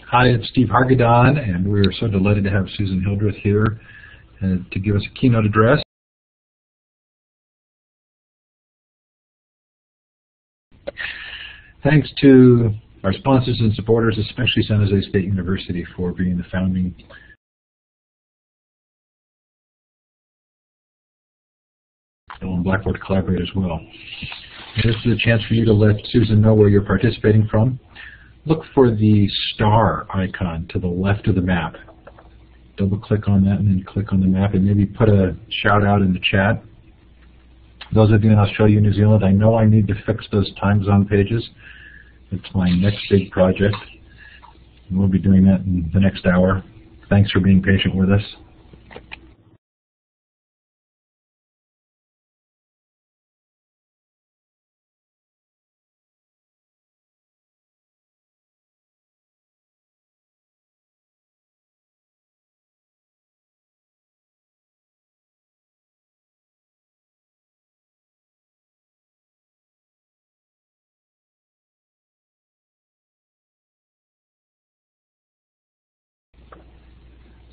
Hi, it's Steve Hargadon, and we're so delighted to have Susan Hildreth here to give us a keynote address. Thanks to our sponsors and supporters, especially San Jose State University, for being the founding and Blackboard to collaborate as well. And this is a chance for you to let Susan know where you're participating from. Look for the star icon to the left of the map. Double-click on that and then click on the map, and maybe put a shout-out in the chat. Those of you in Australia and New Zealand, I know I need to fix those time zone pages. It's my next big project. We'll be doing that in the next hour. Thanks for being patient with us.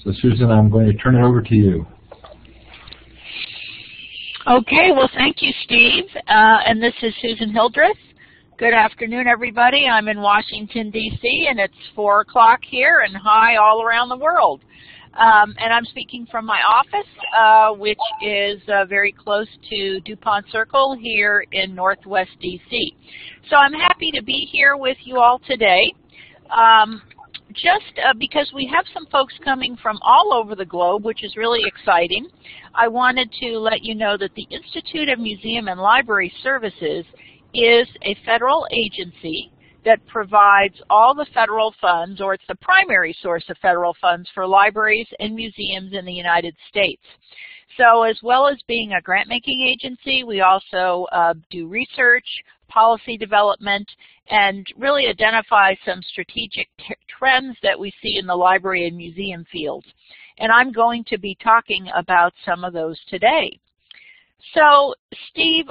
So Susan, I'm going to turn it over to you. Okay, well thank you, Steve. And this is Susan Hildreth. Good afternoon, everybody. I'm in Washington, D.C., and it's 4 o'clock here and hi all around the world. And I'm speaking from my office, which is very close to DuPont Circle here in Northwest D.C. So I'm happy to be here with you all today. Because we have some folks coming from all over the globe, which is really exciting, I wanted to let you know that the Institute of Museum and Library Services is a federal agency that provides all the federal funds, or it's the primary source of federal funds for libraries and museums in the United States. So as well as being a grant-making agency, we also do research, policy development, and really identify some strategic trends that we see in the library and museum fields. And I'm going to be talking about some of those today. So, Steve,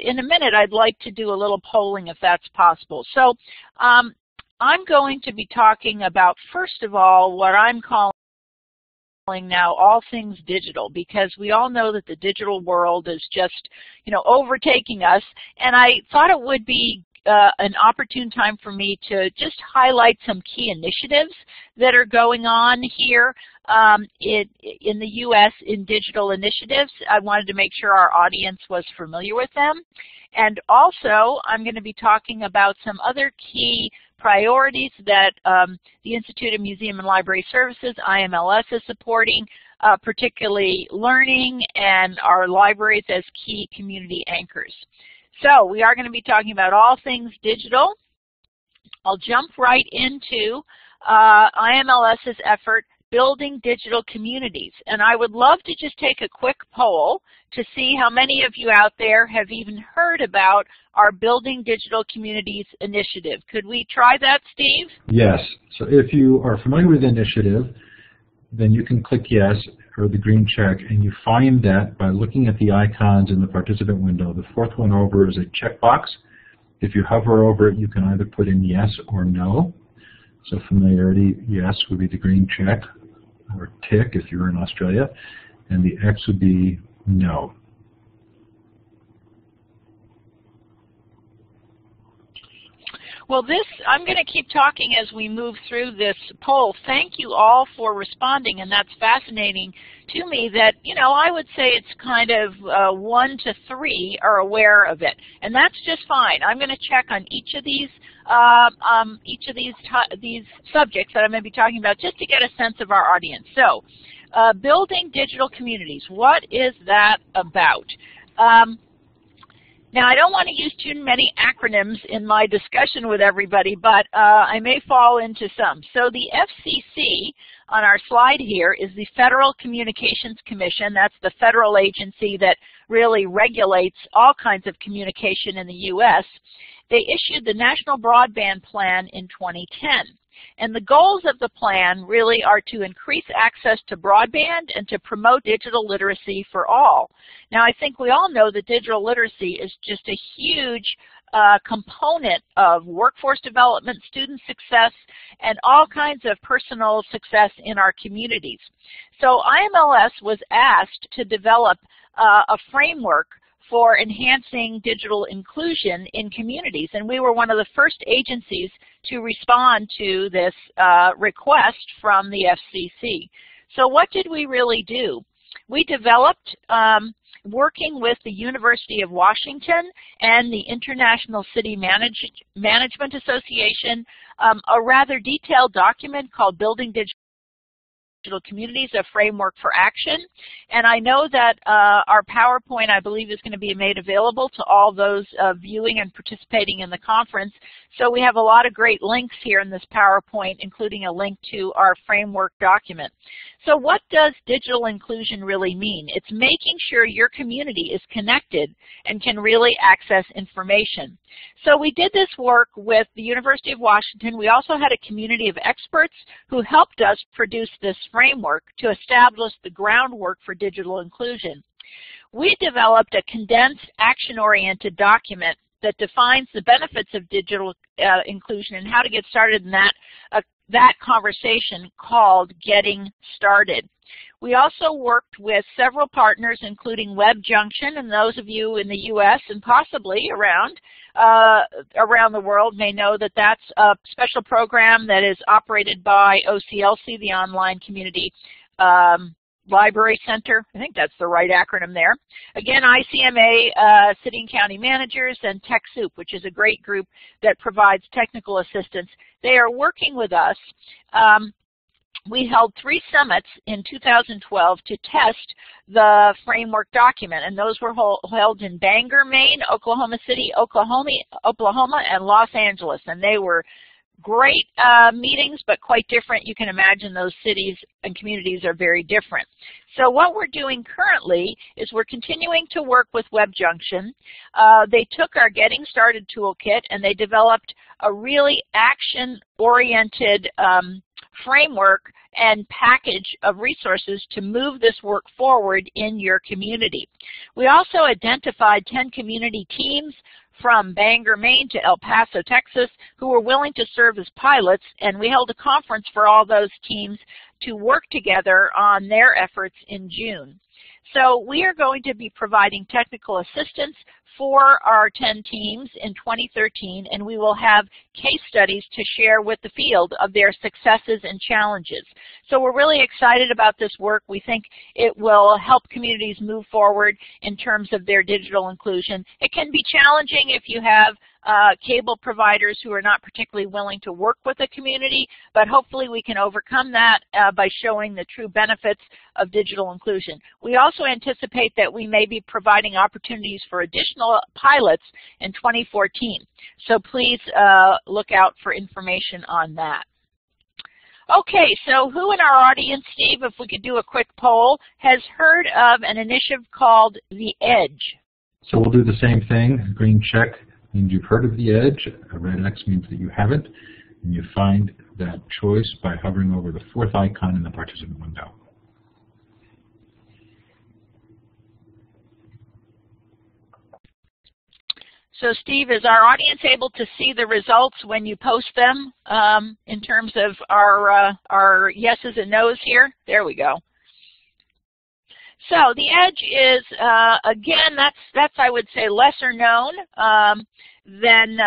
in a minute, I'd like to do a little polling if that's possible. So, I'm going to be talking about, first of all, what I'm calling now all things digital, because we all know that the digital world is just, overtaking us, and I thought it would be an opportune time for me to just highlight some key initiatives that are going on here in the U.S. in digital initiatives. I wanted to make sure our audience was familiar with them. And also, I'm going to be talking about some other key priorities that the Institute of Museum and Library Services, IMLS, is supporting, particularly learning and our libraries as key community anchors. So we are going to be talking about all things digital. I'll jump right into IMLS's effort, Building Digital Communities. And I would love to just take a quick poll to see how many of you out there have even heard about our Building Digital Communities initiative. Could we try that, Steve? Yes. So if you are familiar with the initiative, then you can click yes or the green check, and you find that by looking at the icons in the participant window. The fourth one over is a checkbox. If you hover over it, you can either put in yes or no. So familiarity, yes, would be the green check, or tick if you're in Australia, and the X would be no. Well, I'm going to keep talking as we move through this poll. Thank you all for responding, and that's fascinating to me that, I would say it's kind of 1 to 3 are aware of it, and that's just fine. I'm going to check on each of these subjects that I'm going to be talking about just to get a sense of our audience. So, building digital communities, what is that about? Now, I don't want to use too many acronyms in my discussion with everybody, but I may fall into some. So the FCC on our slide here is the Federal Communications Commission. That's the federal agency that really regulates all kinds of communication in the U.S. They issued the National Broadband Plan in 2010. And the goals of the plan really are to increase access to broadband and to promote digital literacy for all. Now, I think we all know that digital literacy is just a huge component of workforce development, student success, and all kinds of personal success in our communities. So IMLS was asked to develop a framework for enhancing digital inclusion in communities, and we were one of the first agencies to respond to this request from the FCC. So what did we really do? We developed, working with the University of Washington and the International City Management Association, a rather detailed document called Building Digital Communities, a Framework for Action. And I know that our PowerPoint, I believe, is going to be made available to all those viewing and participating in the conference. So we have a lot of great links here in this PowerPoint, including a link to our framework document. So what does digital inclusion really mean? It's making sure your community is connected and can really access information. So we did this work with the University of Washington. We also had a community of experts who helped us produce this framework to establish the groundwork for digital inclusion. We developed a condensed, action-oriented document that defines the benefits of digital inclusion and how to get started in that conversation, called Getting Started. We also worked with several partners, including WebJunction, and those of you in the U.S. and possibly around the world may know that that's a special program that is operated by OCLC, the Online Community Library Center. I think that's the right acronym there. Again, ICMA, City and County Managers, and TechSoup, which is a great group that provides technical assistance. They are working with us. We held 3 summits in 2012 to test the framework document, and those were held in Bangor, Maine, Oklahoma City, Oklahoma, and Los Angeles, and they were great meetings, but quite different. You can imagine those cities and communities are very different. So what we're doing currently is we're continuing to work with WebJunction. They took our Getting Started toolkit and they developed a really action-oriented framework and package of resources to move this work forward in your community. We also identified 10 community teams from Bangor, Maine to El Paso, Texas, who were willing to serve as pilots, and we held a conference for all those teams to work together on their efforts in June. So we are going to be providing technical assistance for our 10 teams in 2013, and we will have case studies to share with the field of their successes and challenges. So we're really excited about this work. We think it will help communities move forward in terms of their digital inclusion. It can be challenging if you have cable providers who are not particularly willing to work with the community, but hopefully we can overcome that by showing the true benefits of digital inclusion. We also anticipate that we may be providing opportunities for additional pilots in 2014. So please look out for information on that. Okay, so who in our audience, Steve, if we could do a quick poll, has heard of an initiative called The Edge? So we'll do the same thing. A green check means you've heard of The Edge. A red X means that you haven't. And you find that choice by hovering over the 4th icon in the participant window. So Steve, is our audience able to see the results when you post them in terms of our yeses and nos here? There we go. So The Edge is, again, that's I would say lesser known than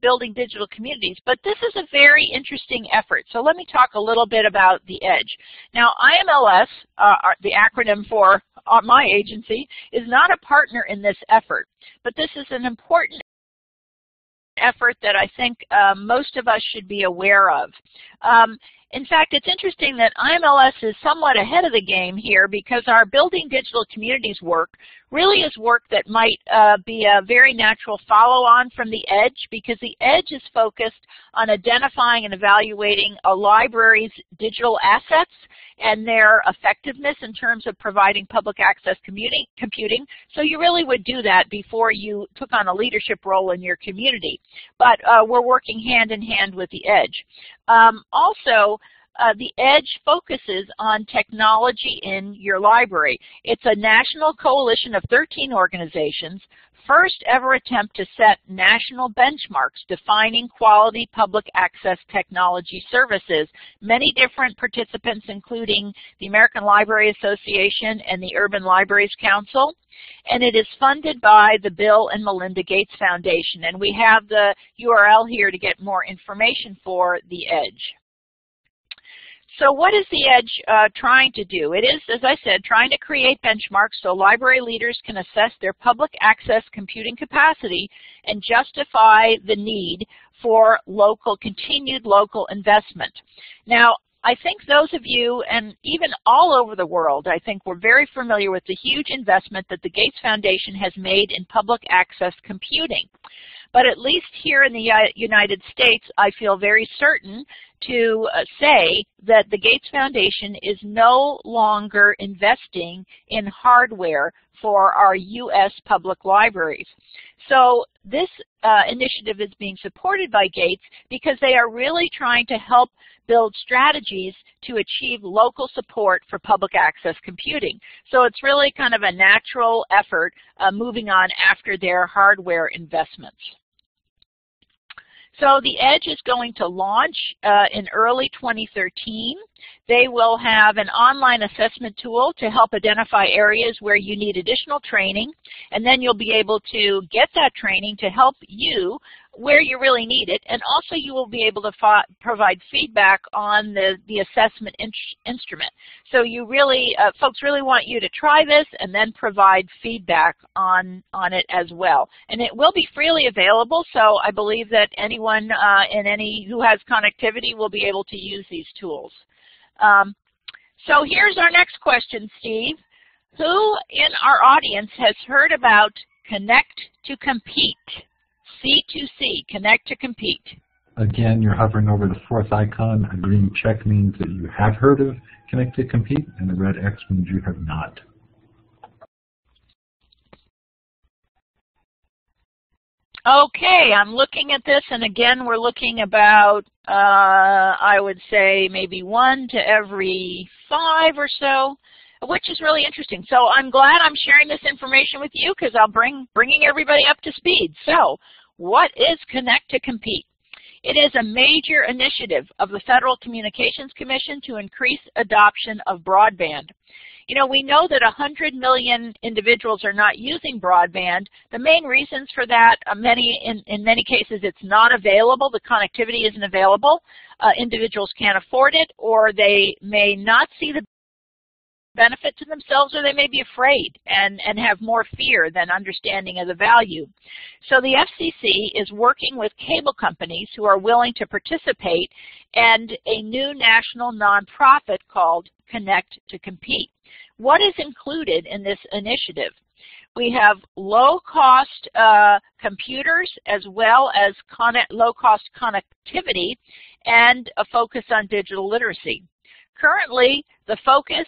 building digital communities, but this is a very interesting effort. So let me talk a little bit about The Edge. Now, IMLS, the acronym for my agency, is not a partner in this effort, but this is an important effort that I think most of us should be aware of. In fact, it's interesting that IMLS is somewhat ahead of the game here because our Building Digital Communities work really is work that might be a very natural follow-on from The Edge, because The Edge is focused on identifying and evaluating a library's digital assets and their effectiveness in terms of providing public access computing. So you really would do that before you took on a leadership role in your community. But we're working hand in hand with The Edge. Also, The Edge focuses on technology in your library. It's a national coalition of 13 organizations, first ever attempt to set national benchmarks defining quality public access technology services. Many different participants, including the American Library Association and the Urban Libraries Council, and it is funded by the Bill and Melinda Gates Foundation. And we have the URL here to get more information for the EDGE. So what is the EDGE trying to do? It is, as I said, trying to create benchmarks so library leaders can assess their public access computing capacity and justify the need for continued local investment. Now, I think those of you, and even all over the world, I think we're very familiar with the huge investment that the Gates Foundation has made in public access computing. But at least here in the United States, I feel very certain to say that the Gates Foundation is no longer investing in hardware for our U.S. public libraries. So this initiative is being supported by Gates because they are really trying to help build strategies to achieve local support for public access computing. So it's really kind of a natural effort moving on after their hardware investments. So the EDGE is going to launch in early 2013. They will have an online assessment tool to help identify areas where you need additional training, and then you'll be able to get that training to help you where you really need it, and also you will be able to provide feedback on the assessment instrument. So you really, folks really want you to try this and then provide feedback on it as well. And it will be freely available, so I believe that anyone who has connectivity will be able to use these tools. So here's our next question, Steve. Who in our audience has heard about Connect to Compete? C2C, Connect to Compete. Again, you're hovering over the fourth icon. A green check means that you have heard of Connect to Compete, and the red X means you have not. Okay, I'm looking at this, and again, we're looking about, I would say, maybe 1 to every 5 or so, which is really interesting. So I'm glad I'm sharing this information with you because I'll bringing everybody up to speed. So what is Connect to Compete? It is a major initiative of the Federal Communications Commission to increase adoption of broadband. You know, we know that 100 million individuals are not using broadband. The main reasons for that, in many cases, it's not available. The connectivity isn't available. Individuals can't afford it, or they may not see the benefit to themselves, or they may be afraid and have more fear than understanding of the value. So the FCC is working with cable companies who are willing to participate and a new national nonprofit called Connect to Compete. What is included in this initiative? We have low-cost computers as well as low-cost connectivity and a focus on digital literacy. Currently, the focus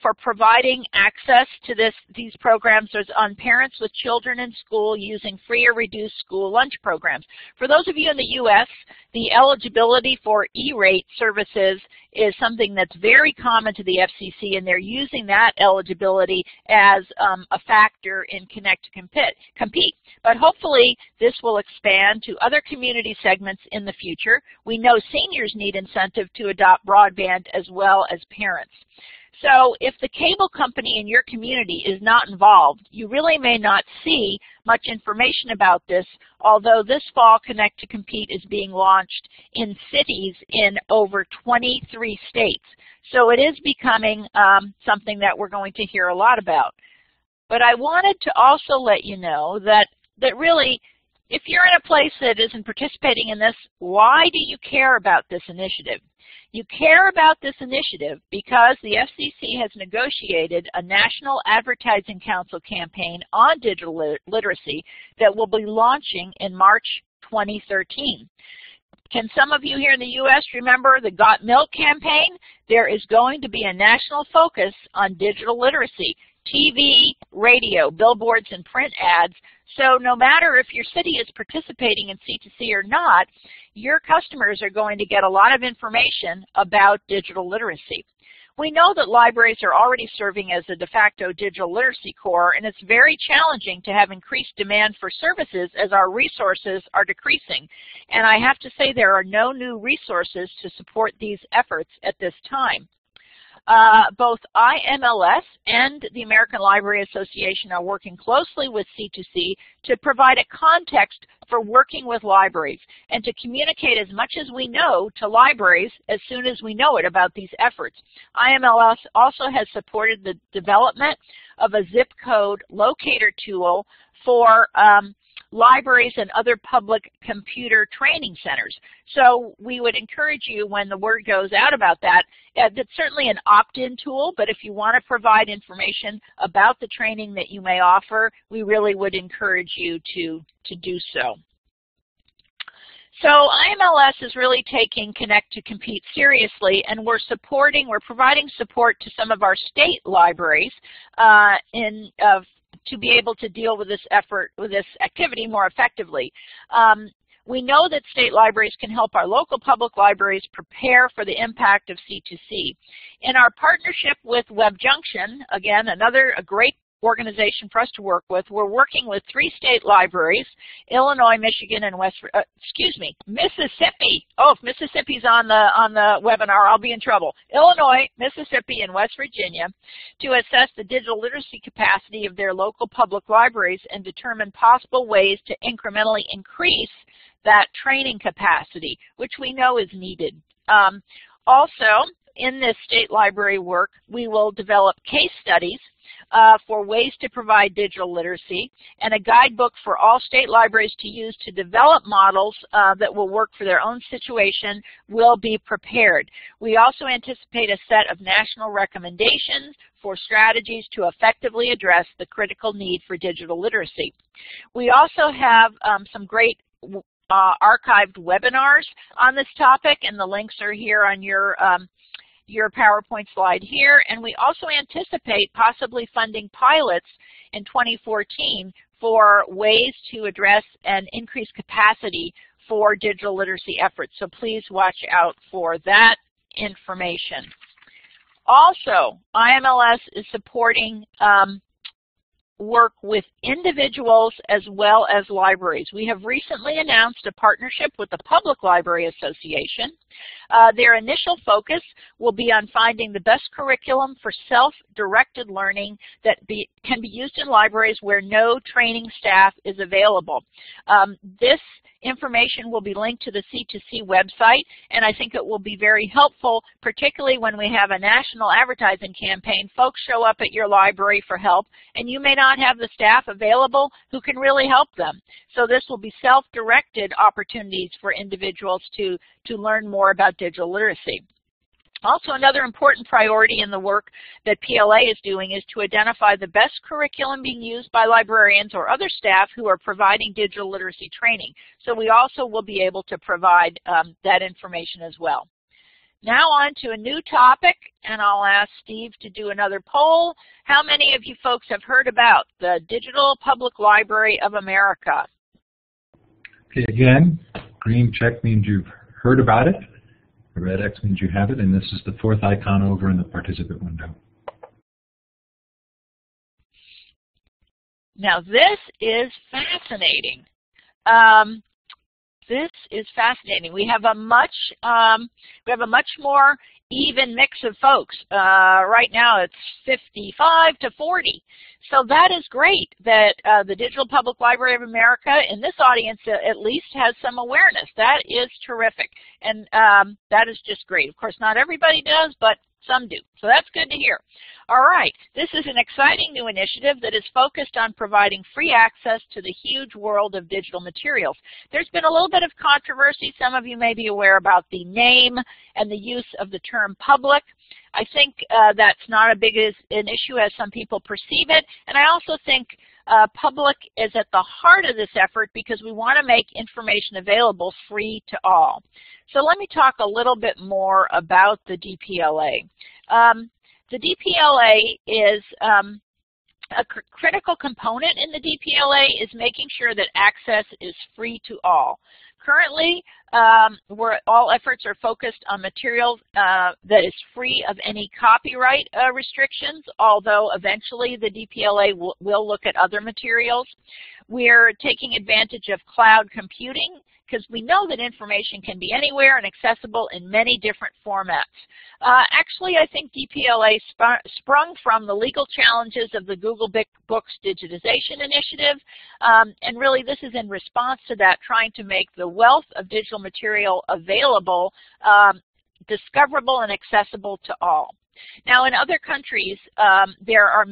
for providing access to these programs is on parents with children in school using free or reduced school lunch programs. For those of you in the U.S., the eligibility for E-rate services is something that's very common to the FCC, and they're using that eligibility as a factor in Connect to Compete. But hopefully this will expand to other community segments in the future. We know seniors need incentive to adopt broadband as well as parents. So if the cable company in your community is not involved, you really may not see much information about this, although this fall Connect to Compete is being launched in cities in over 23 states. So it is becoming something that we're going to hear a lot about. But I wanted to also let you know that really, if you're in a place that isn't participating in this, why do you care about this initiative? You care about this initiative because the FCC has negotiated a National Advertising Council campaign on digital literacy that will be launching in March 2013. Can some of you here in the U.S. remember the Got Milk campaign? There is going to be a national focus on digital literacy, TV, radio, billboards, and print ads. So no matter if your city is participating in C2C or not, your customers are going to get a lot of information about digital literacy. We know that libraries are already serving as a de facto digital literacy core, and it's very challenging to have increased demand for services as our resources are decreasing. And I have to say there are no new resources to support these efforts at this time. Both IMLS and the American Library Association are working closely with C2C to provide a context for working with libraries and to communicate as much as we know to libraries as soon as we know it about these efforts. IMLS also has supported the development of a zip code locator tool for libraries and other public computer training centers. So we would encourage you, when the word goes out about that, that's certainly an opt-in tool, but if you want to provide information about the training that you may offer, we really would encourage you to do so. So IMLS is really taking Connect to Compete seriously, and we're providing support to some of our state libraries to be able to deal with this activity more effectively. We know that state libraries can help our local public libraries prepare for the impact of C2C. In our partnership with WebJunction, again, a great organization for us to work with, we're working with 3 state libraries, Illinois, Michigan, and Mississippi. Oh, if Mississippi's on the webinar, I'll be in trouble. Illinois, Mississippi, and West Virginia to assess the digital literacy capacity of their local public libraries and determine possible ways to incrementally increase that training capacity, which we know is needed. Also, in this state library work, we will develop case studies for ways to provide digital literacy, and a guidebook for all state libraries to use to develop models that will work for their own situation will be prepared. We also anticipate a set of national recommendations for strategies to effectively address the critical need for digital literacy. We also have some great archived webinars on this topic, and the links are here on your PowerPoint slide here, and we also anticipate possibly funding pilots in 2014 for ways to address and increase capacity for digital literacy efforts. So please watch out for that information. Also, IMLS is supporting work with individuals as well as libraries. We have recently announced a partnership with the Public Library Association. Their initial focus will be on finding the best curriculum for self-directed learning that can be used in libraries where no training staff is available. This information will be linked to the C2C website, and I think it will be very helpful, particularly when we have a national advertising campaign. Folks show up at your library for help, and you may not have the staff available who can really help them. So this will be self-directed opportunities for individuals to learn more about digital literacy. Also, another important priority in the work that PLA is doing is to identify the best curriculum being used by librarians or other staff who are providing digital literacy training. So we also will be able to provide that information as well. Now on to a new topic, and I'll ask Steve to do another poll. How many of you folks have heard about the Digital Public Library of America? Okay, again, green check means you've heard about it. The red X means you have it, and this is the 4th icon over in the participant window. Now this is fascinating. This is fascinating. We have a much more even mix of folks. Right now it's 55 to 40. So that is great that the Digital Public Library of America, in this audience at least, has some awareness. That is terrific. And that is just great. Of course, not everybody does, but some do. So that's good to hear. All right. This is an exciting new initiative that is focused on providing free access to the huge world of digital materials. There's been a little bit of controversy. Some of you may be aware about the name and the use of the term public. I think that's not as big an issue as some people perceive it. And I also think public is at the heart of this effort because we want to make information available free to all. So let me talk a little bit more about the DPLA. The DPLA is A critical component in the DPLA is making sure that access is free to all. Currently, all efforts are focused on material that is free of any copyright restrictions, although eventually the DPLA will look at other materials. We're taking advantage of cloud computing because we know that information can be anywhere and accessible in many different formats. Actually, I think DPLA sprung from the legal challenges of the Google Books digitization initiative, and really this is in response to that, trying to make the wealth of digital material available, discoverable and accessible to all. Now, in other countries, there are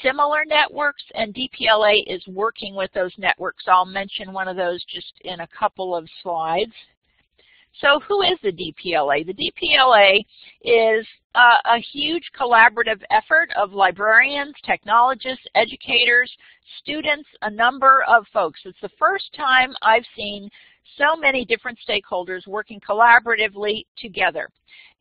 similar networks, and DPLA is working with those networks. I'll mention one of those just in a couple of slides. So who is the DPLA? The DPLA is a huge collaborative effort of librarians, technologists, educators, students, a number of folks. It's the first time I've seen so many different stakeholders working collaboratively together.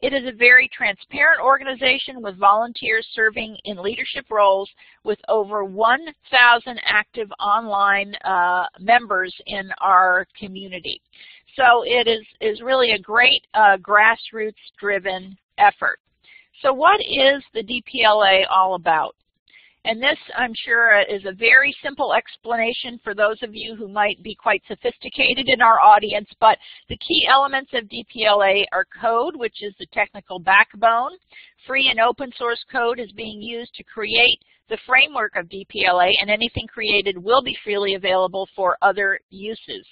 It is a very transparent organization with volunteers serving in leadership roles with over 1,000 active online members in our community. So it is really a great grassroots-driven effort. So what is the DPLA all about? And this, I'm sure, is a very simple explanation for those of you who might be quite sophisticated in our audience, but the key elements of DPLA are code, which is the technical backbone. Free and open source code is being used to create the framework of DPLA, and anything created will be freely available for other uses.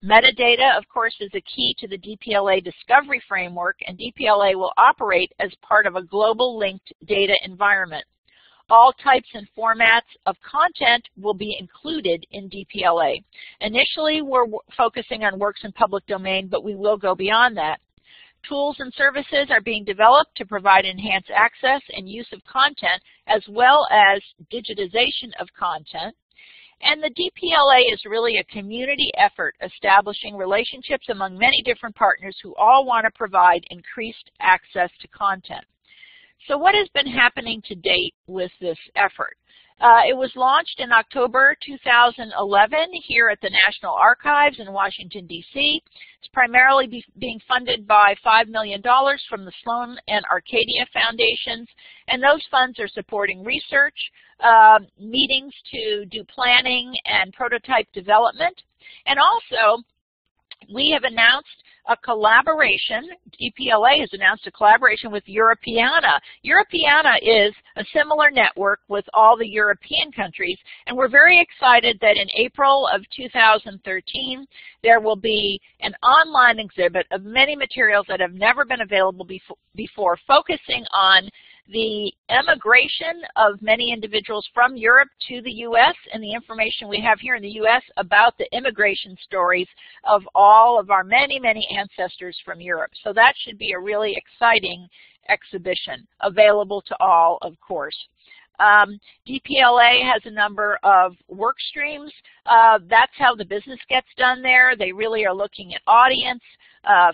Metadata, of course, is a key to the DPLA discovery framework, and DPLA will operate as part of a global linked data environment. All types and formats of content will be included in DPLA. Initially, we're focusing on works in public domain, but we will go beyond that. Tools and services are being developed to provide enhanced access and use of content, as well as digitization of content. And the DPLA is really a community effort establishing relationships among many different partners who all want to provide increased access to content. So what has been happening to date with this effort? It was launched in October 2011 here at the National Archives in Washington, D.C. It's primarily being funded by $5 million from the Sloan and Arcadia Foundations, and those funds are supporting research, meetings to do planning and prototype development, and also we have announced a collaboration. DPLA has announced a collaboration with Europeana. Europeana is a similar network with all the European countries, and we're very excited that in April of 2013 there will be an online exhibit of many materials that have never been available before, focusing on the immigration of many individuals from Europe to the U.S. and the information we have here in the U.S. about the immigration stories of all of our many, many ancestors from Europe. So that should be a really exciting exhibition, available to all, of course. DPLA has a number of work streams. That's how the business gets done there. They really are looking at audience,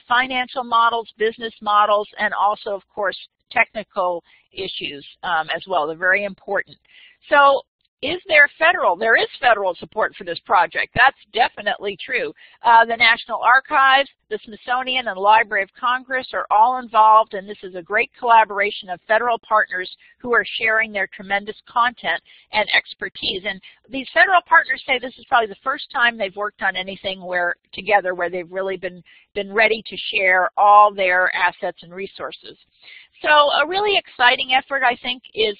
financial models, business models, and also, of course, technical issues as well. They're very important. So is there federal? There is federal support for this project. That's definitely true. The National Archives, the Smithsonian, and the Library of Congress are all involved, and this is a great collaboration of federal partners who are sharing their tremendous content and expertise. And these federal partners say this is probably the first time they've worked on anything together where they've really been ready to share all their assets and resources. So a really exciting effort, I think, is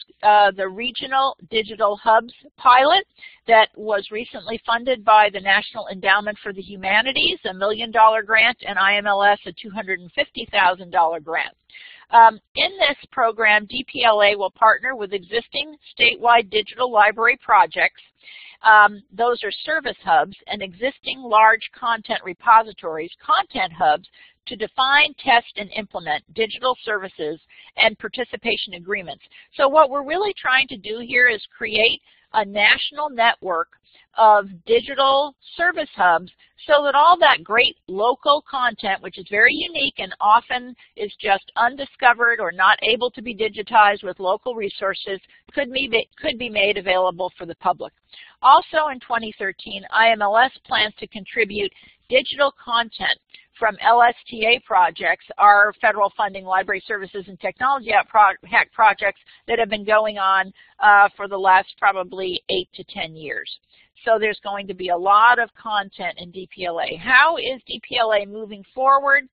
the Regional Digital Hubs pilot that was recently funded by the National Endowment for the Humanities, a $1 million grant, and IMLS, a $250,000 grant. In this program, DPLA will partner with existing statewide digital library projects. Those are service hubs and existing large content repositories, content hubs, to define, test, and implement digital services and participation agreements. So what we're really trying to do here is create a national network of digital service hubs so that all that great local content, which is very unique and often is just undiscovered or not able to be digitized with local resources, could be made available for the public. Also in 2013, IMLS plans to contribute digital content from LSTA projects, our federal funding library services and technology hack projects that have been going on for the last probably 8 to 10 years. So there's going to be a lot of content in DPLA. How is DPLA moving forward?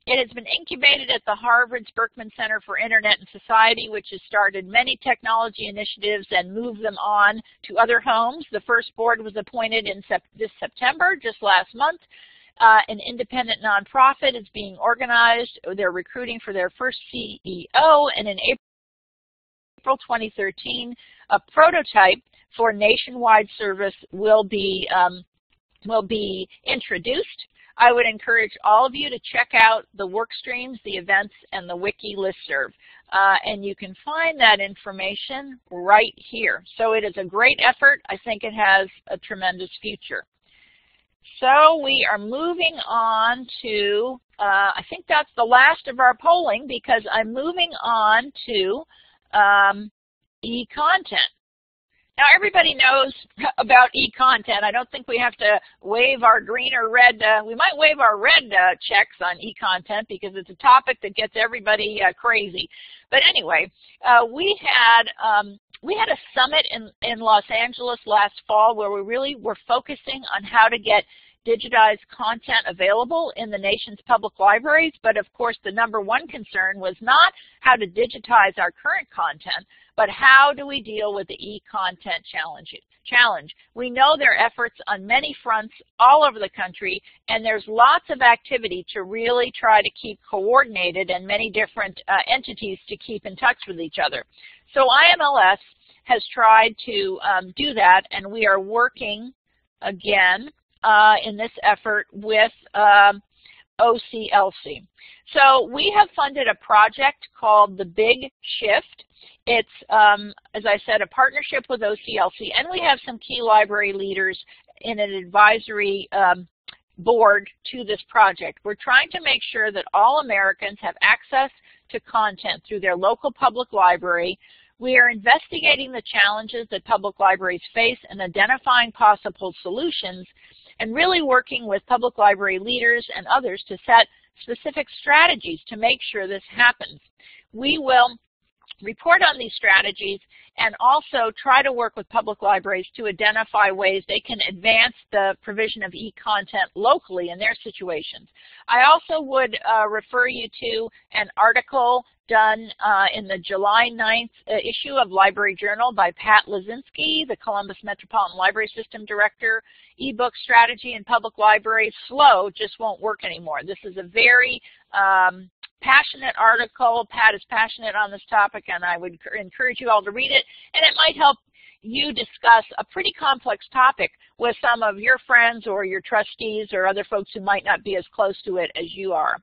It has been incubated at the Harvard's Berkman Center for Internet and Society, which has started many technology initiatives and moved them on to other homes. The first board was appointed in this September, just last month. An independent nonprofit is being organized. They're recruiting for their first CEO, and in April 2013, a prototype for nationwide service will be introduced. I would encourage all of you to check out the work streams, the events, and the wiki listserv. And you can find that information right here. So it is a great effort. I think it has a tremendous future. So we are moving on to, I think that's the last of our polling because I'm moving on to e-content. Now everybody knows about e-content. I don't think we have to wave our green or red, we might wave our red checks on e-content because it's a topic that gets everybody crazy. But anyway, we had a summit in Los Angeles last fall where we really were focusing on how to get digitized content available in the nation's public libraries, but of course the number one concern was not how to digitize our current content, but how do we deal with the e-content challenge. We know there are efforts on many fronts all over the country, and there's lots of activity to really try to keep coordinated and many different entities to keep in touch with each other. So IMLS has tried to do that, and we are working again in this effort with OCLC. So we have funded a project called The Big Shift. It's, as I said, a partnership with OCLC, and we have some key library leaders in an advisory board to this project. We're trying to make sure that all Americans have access to content through their local public library. We are investigating the challenges that public libraries face and identifying possible solutions, and really working with public library leaders and others to set specific strategies to make sure this happens. We will report on these strategies and also try to work with public libraries to identify ways they can advance the provision of e-content locally in their situations. I also would refer you to an article done in the July 9th issue of Library Journal by Pat Lazinski, the Columbus Metropolitan Library System Director. E-book strategy in public libraries, slow, just won't work anymore. This is a very passionate article. Pat is passionate on this topic, and I would encourage you all to read it, and it might help you discuss a pretty complex topic with some of your friends or your trustees or other folks who might not be as close to it as you are.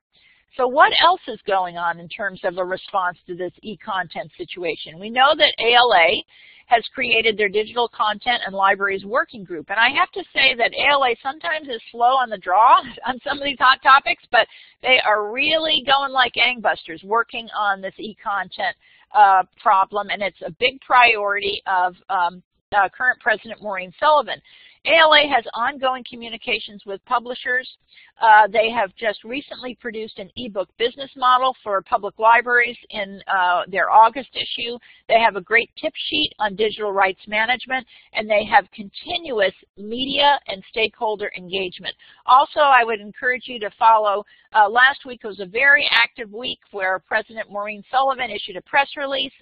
So what else is going on in terms of a response to this e-content situation? We know that ALA has created their digital content and libraries working group. And I have to say that ALA sometimes is slow on the draw on some of these hot topics, but they are really going like gangbusters working on this e-content problem, and it's a big priority of current President Maureen Sullivan. ALA has ongoing communications with publishers. They have just recently produced an e-book business model for public libraries in their August issue. They have a great tip sheet on digital rights management, and they have continuous media and stakeholder engagement. Also, I would encourage you to follow, last week was a very active week where President Maureen Sullivan issued a press release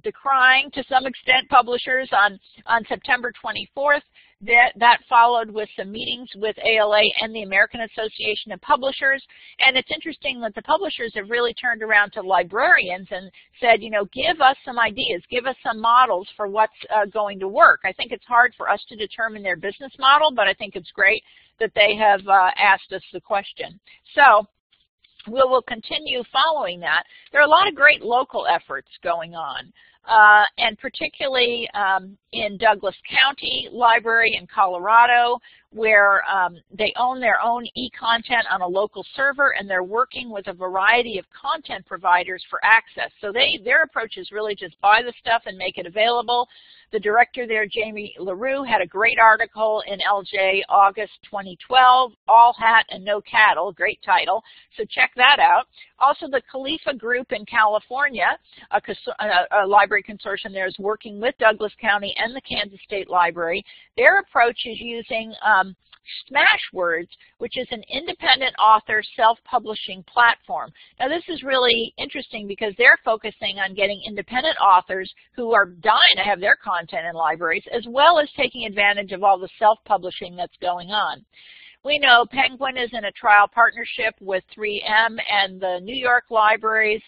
decrying, to some extent, publishers on September 24th. That followed with some meetings with ALA and the American Association of Publishers. And it's interesting that the publishers have really turned around to librarians and said, you know, give us some ideas, give us some models for what's going to work. I think it's hard for us to determine their business model, but I think it's great that they have asked us the question. So we will continue following that. There are a lot of great local efforts going on. and particularly in Douglas County Library in Colorado, where they own their own e-content on a local server, and they're working with a variety of content providers for access. So their approach is really just buy the stuff and make it available. The director there, Jamie LaRue, had a great article in LJ August 2012, All Hat and No Cattle, great title, so check that out. Also, the Khalifa Group in California, a library consortium there, is working with Douglas County and the Kansas State Library. Their approach is using Smashwords, which is an independent author self-publishing platform. Now this is really interesting because they're focusing on getting independent authors who are dying to have their content in libraries, as well as taking advantage of all the self-publishing that's going on. We know Penguin is in a trial partnership with 3M and the New York libraries,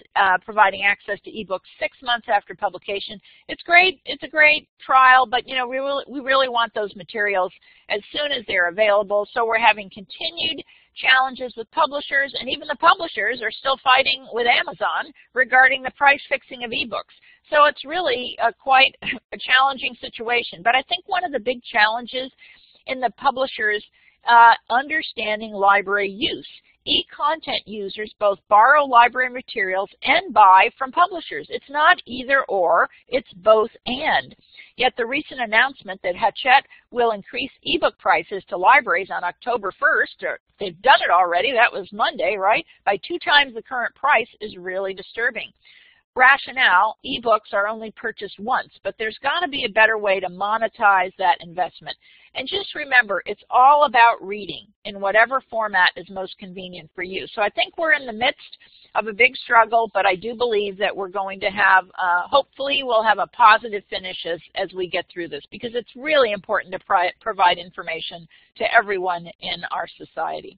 providing access to ebooks 6 months after publication. It's great. It's a great trial, but you know we really want those materials as soon as they're available. So we're having continued challenges with publishers, and even the publishers are still fighting with Amazon regarding the price fixing of ebooks. So it's really quite a challenging situation. But I think one of the big challenges in the publishers understanding library use. E-content users both borrow library materials and buy from publishers. It's not either or, it's both and. Yet the recent announcement that Hachette will increase ebook prices to libraries on October 1st, or they've done it already, that was Monday, right, by 2 times the current price is really disturbing. Rationale, ebooks are only purchased once, but there's got to be a better way to monetize that investment. And just remember, it's all about reading in whatever format is most convenient for you. So I think we're in the midst of a big struggle, but I do believe that we're going to have, hopefully we'll have a positive finish as we get through this, because it's really important to provide information to everyone in our society.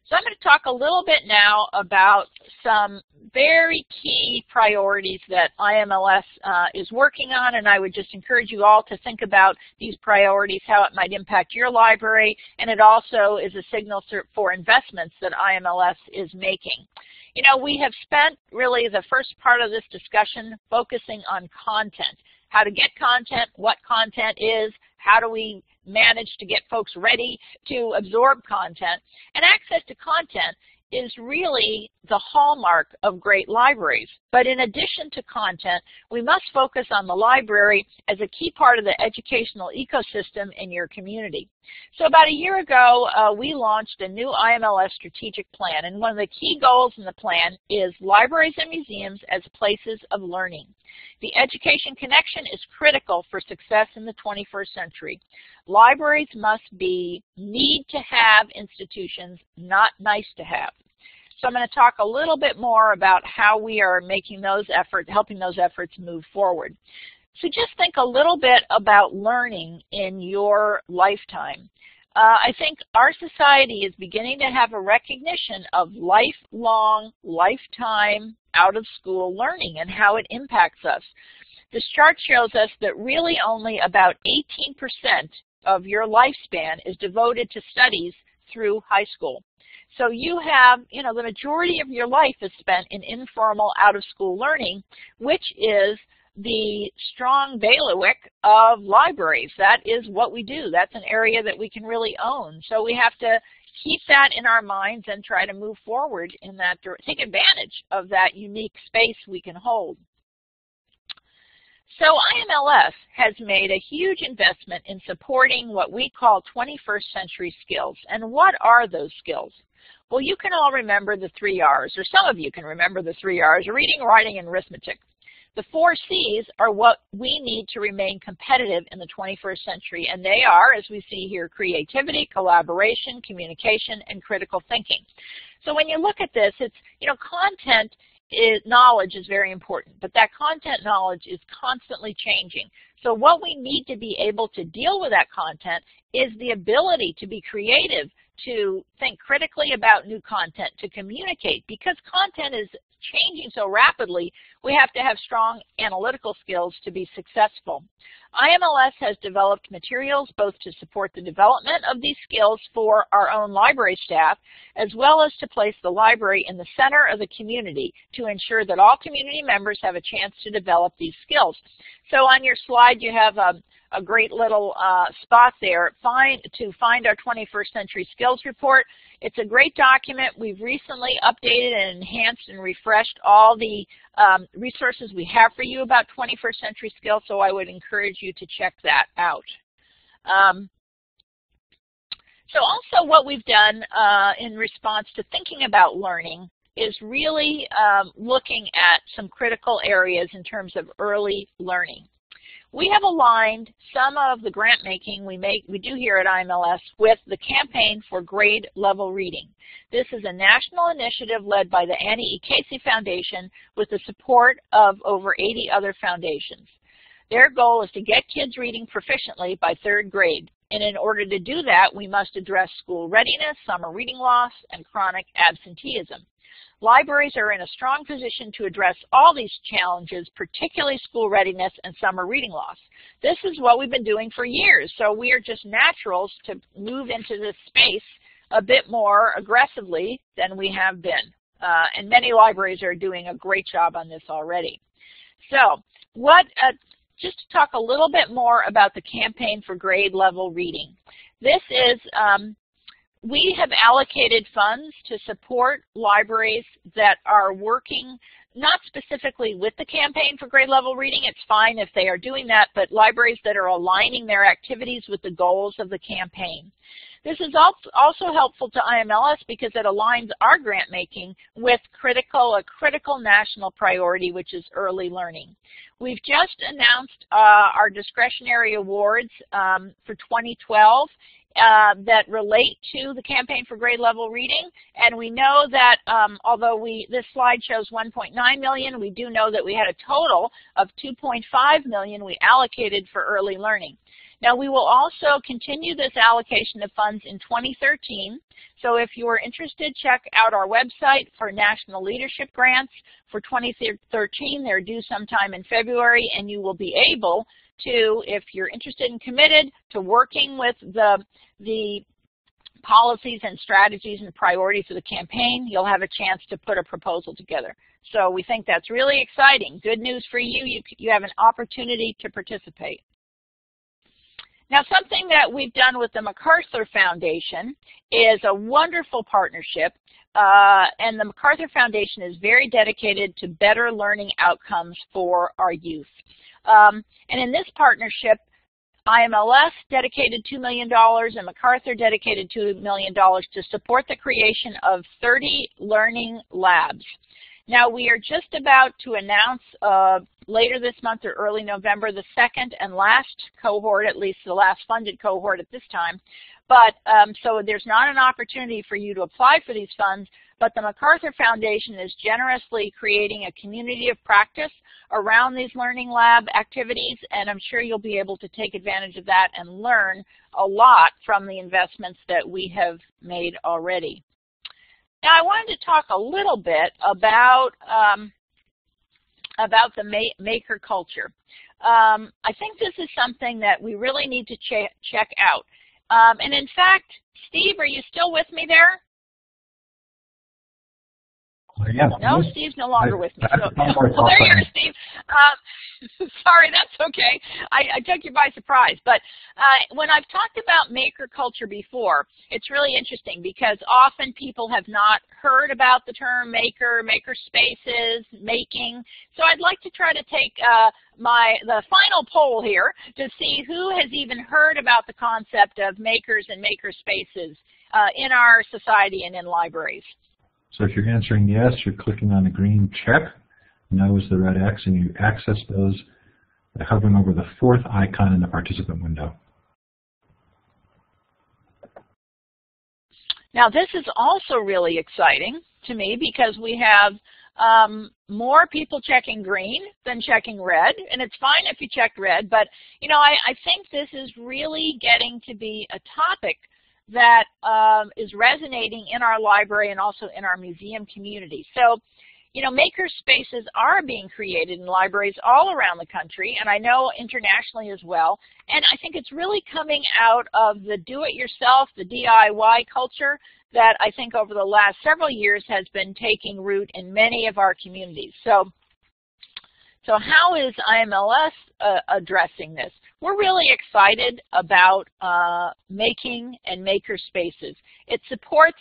So I'm going to talk a little bit now about some very key priorities that IMLS is working on, and I would just encourage you all to think about these priorities, how it might impact your library, and it also is a signal for investments that IMLS is making. You know, we have spent really the first part of this discussion focusing on content, how to get content, what content is, how do we manage to get folks ready to absorb content. And access to content is really the hallmark of great libraries. But in addition to content, we must focus on the library as a key part of the educational ecosystem in your community. So about a year ago, we launched a new IMLS strategic plan, and one of the key goals in the plan is libraries and museums as places of learning. The education connection is critical for success in the 21st century. Libraries must be need-to-have institutions, not nice-to-have. So I'm going to talk a little bit more about how we are making those efforts, helping those efforts move forward. So just think a little bit about learning in your lifetime. I think our society is beginning to have a recognition of lifelong, lifetime, out-of-school learning and how it impacts us. This chart shows us that really only about 18% of your lifespan is devoted to studies through high school. So you have, you know, the majority of your life is spent in informal out-of-school learning, which is the strong bailiwick of libraries. That is what we do. That's an area that we can really own. So we have to keep that in our minds and try to move forward in that, take advantage of that unique space we can hold. So IMLS has made a huge investment in supporting what we call 21st century skills. And what are those skills? Well, you can all remember the 3 R's, or some of you can remember the 3 R's, reading, writing, and arithmetic. The 4 C's are what we need to remain competitive in the 21st century, and they are, as we see here, creativity, collaboration, communication, and critical thinking. So when you look at this, it's, you know, content knowledge is very important, but that content knowledge is constantly changing. So what we need to be able to deal with that content is the ability to be creative, to think critically about new content, to communicate, because content is changing so rapidly, we have to have strong analytical skills to be successful. IMLS has developed materials both to support the development of these skills for our own library staff, as well as to place the library in the center of the community to ensure that all community members have a chance to develop these skills. So on your slide, you have a great little spot there to find our 21st Century Skills Report. It's a great document. We've recently updated and enhanced and refreshed all the resources we have for you about 21st century skills, so I would encourage you to check that out. So also what we've done in response to thinking about learning is really looking at some critical areas in terms of early learning. We have aligned some of the grant making we do here at IMLS with the Campaign for Grade Level Reading. This is a national initiative led by the Annie E. Casey Foundation with the support of over 80 other foundations. Their goal is to get kids reading proficiently by 3rd grade. And in order to do that, we must address school readiness, summer reading loss, and chronic absenteeism. Libraries are in a strong position to address all these challenges, particularly school readiness and summer reading loss. This is what we've been doing for years, so we are just naturals to move into this space a bit more aggressively than we have been. And many libraries are doing a great job on this already. So just to talk a little bit more about the Campaign for Grade Level Reading. This is we have allocated funds to support libraries that are working not specifically with the Campaign for Grade Level Reading. It's fine if they are doing that, but libraries that are aligning their activities with the goals of the campaign. This is also helpful to IMLS because it aligns our grant making with a critical national priority, which is early learning. We've just announced our discretionary awards for 2012. That relate to the Campaign for Grade Level Reading, and we know that although this slide shows $1.9 million, we do know that we had a total of $2.5 million we allocated for early learning. Now we will also continue this allocation of funds in 2013, so if you are interested, check out our website for national leadership grants. For 2013, they're due sometime in February, and you will be able to, if you're interested and committed to working with the policies and strategies and priorities of the campaign, you'll have a chance to put a proposal together. So we think that's really exciting. Good news for you. You have an opportunity to participate. Now, something that we've done with the MacArthur Foundation is a wonderful partnership, and the MacArthur Foundation is very dedicated to better learning outcomes for our youth. And in this partnership, IMLS dedicated $2 million and MacArthur dedicated $2 million to support the creation of 30 learning labs. Now, we are just about to announce later this month or early November the second and last cohort, at least the last funded cohort at this time. But so there's not an opportunity for you to apply for these funds, but the MacArthur Foundation is generously creating a community of practice around these learning lab activities, and I'm sure you'll be able to take advantage of that and learn a lot from the investments that we have made already. Now, I wanted to talk a little bit about the maker culture. I think this is something that we really need to check out. And in fact, Steve, are you still with me there? Yeah. No, Steve's no longer with me. So, well, there you are, Steve. Sorry, that's okay. I took you by surprise. But when I've talked about maker culture before, it's really interesting because often people have not heard about the term maker, maker spaces, making. So I'd like to try to take the final poll here to see who has even heard about the concept of makers and maker spaces in our society and in libraries. So if you're answering yes, you're clicking on the green check. No is the red X, and you access those by hovering over the fourth icon in the participant window. Now this is also really exciting to me because we have more people checking green than checking red, and it's fine if you check red, but you know, I think this is really getting to be a topic that is resonating in our library and also in our museum community. So, You know, maker spaces are being created in libraries all around the country, and I know internationally as well. And I think it's really coming out of the do-it-yourself, the DIY culture that I think over the last several years has been taking root in many of our communities. So how is IMLS addressing this? We're really excited about making and maker spaces. It supports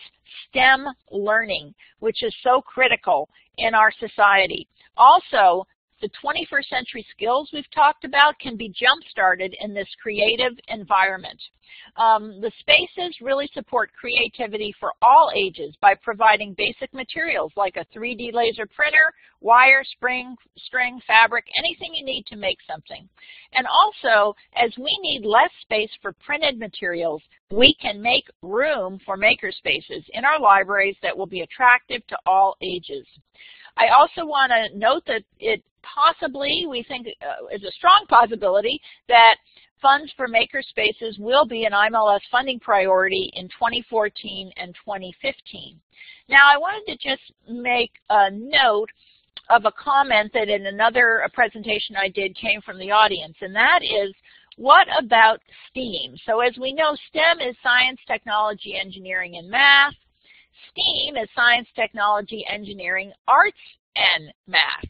STEM learning, which is so critical in our society. Also, the 21st century skills we've talked about can be jump-started in this creative environment. The spaces really support creativity for all ages by providing basic materials like a 3D laser printer, wire, string, fabric, anything you need to make something. And also, as we need less space for printed materials, we can make room for maker spaces in our libraries that will be attractive to all ages. I also want to note that it possibly, we think is a strong possibility that funds for maker spaces will be an IMLS funding priority in 2014 and 2015. Now, I wanted to just make a note of a comment that in another presentation I did came from the audience, and that is, what about STEAM? So as we know, STEM is science, technology, engineering, and math. STEAM is science, technology, engineering, arts, and math.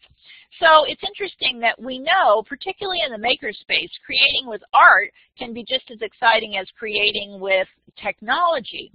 So it's interesting that we know, particularly in the makerspace, creating with art can be just as exciting as creating with technology.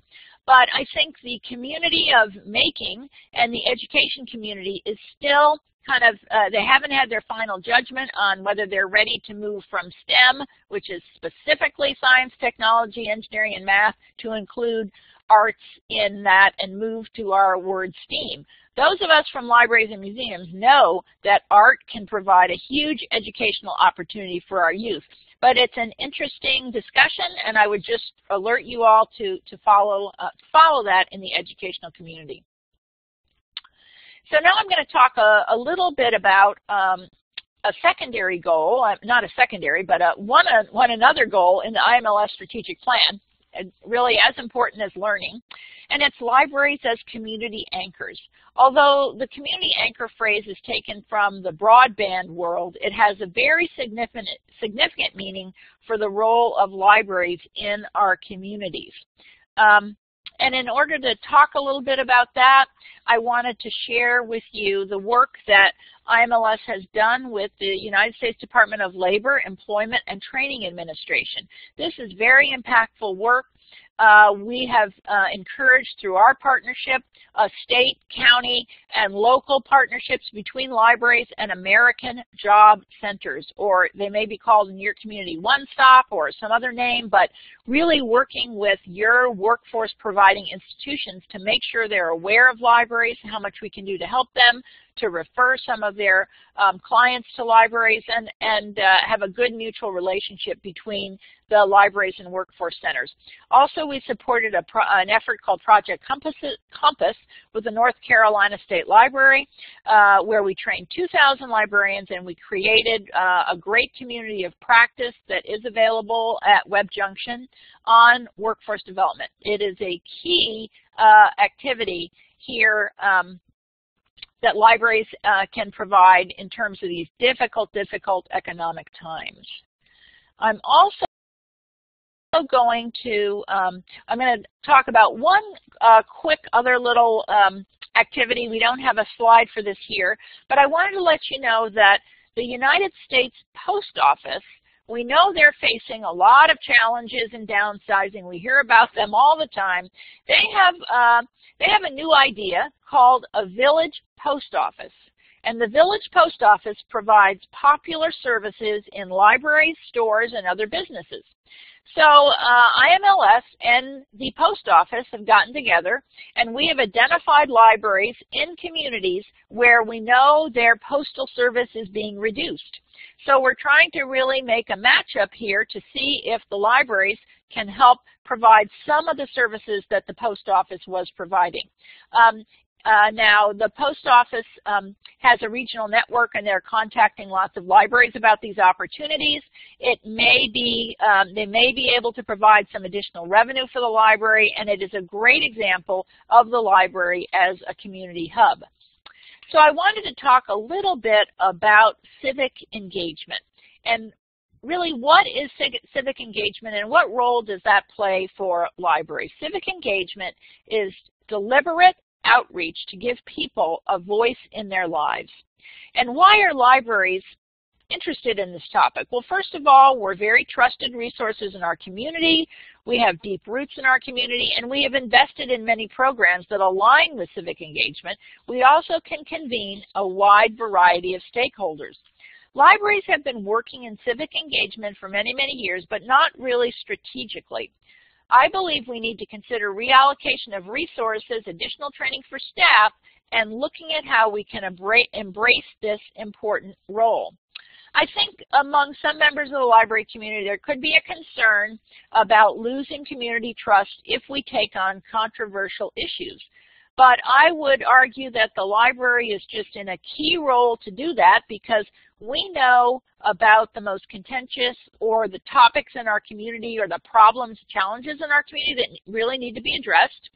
But I think the community of making and the education community is still kind of, they haven't had their final judgment on whether they're ready to move from STEM, which is specifically science, technology, engineering, and math, to include arts in that and move to our word STEAM. Those of us from libraries and museums know that art can provide a huge educational opportunity for our youth. But it's an interesting discussion, and I would just alert you all to follow that in the educational community. So now I'm going to talk a little bit about a secondary goal, not a secondary, but another goal in the IMLS strategic plan, really as important as learning, and it's libraries as community anchors. Although the community anchor phrase is taken from the broadband world, it has a very significant meaning for the role of libraries in our communities. And in order to talk a little bit about that, I wanted to share with you the work that IMLS has done with the United States Department of Labor, Employment, and Training Administration. This is very impactful work. We have encouraged through our partnership state, county, and local partnerships between libraries and American Job Centers, or they may be called in your community One Stop or some other name, but really working with your workforce providing institutions to make sure they're aware of libraries, how much we can do to help them, to refer some of their clients to libraries, and have a good mutual relationship between the libraries and workforce centers. Also, we supported an effort called Project Compass with the North Carolina State Library, where we trained 2,000 librarians, and we created a great community of practice that is available at Web Junction on workforce development. It is a key activity here that libraries can provide in terms of these difficult economic times. I'm also going to talk about one quick other little activity. We don't have a slide for this here, but I wanted to let you know that the United States Post Office, we know they're facing a lot of challenges in downsizing. We hear about them all the time. They have a new idea called a village post office. And the village post office provides popular services in libraries, stores, and other businesses. So IMLS and the post office have gotten together, and we have identified libraries in communities where we know their postal service is being reduced. So we're trying to really make a matchup here to see if the libraries can help provide some of the services that the post office was providing. Now, the post office has a regional network, and they're contacting lots of libraries about these opportunities. It may be, they may be able to provide some additional revenue for the library, and it is a great example of the library as a community hub. So I wanted to talk a little bit about civic engagement. And really, what is civic engagement and what role does that play for libraries? Civic engagement is deliberate outreach to give people a voice in their lives. And why are libraries interested in this topic? Well, first of all, we're very trusted resources in our community. We have deep roots in our community, and we have invested in many programs that align with civic engagement. We also can convene a wide variety of stakeholders. Libraries have been working in civic engagement for many, many years, but not really strategically. I believe we need to consider reallocation of resources, additional training for staff, and looking at how we can embrace this important role. I think among some members of the library community there could be a concern about losing community trust if we take on controversial issues. But I would argue that the library is just in a key role to do that because we know about the most contentious or the topics in our community or the problems, challenges in our community that really need to be addressed.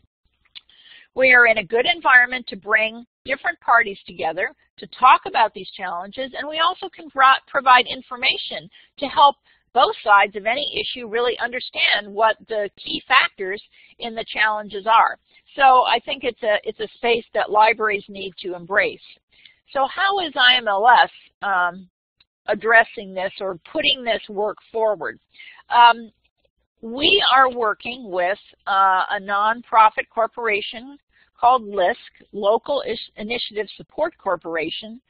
We are in a good environment to bring different parties together to talk about these challenges, and we also can provide information to help both sides of any issue really understand what the key factors in the challenges are. So I think it's a space that libraries need to embrace. So how is IMLS addressing this or putting this work forward? We are working with a nonprofit corporation called LISC, Local Initiative Support Corporation.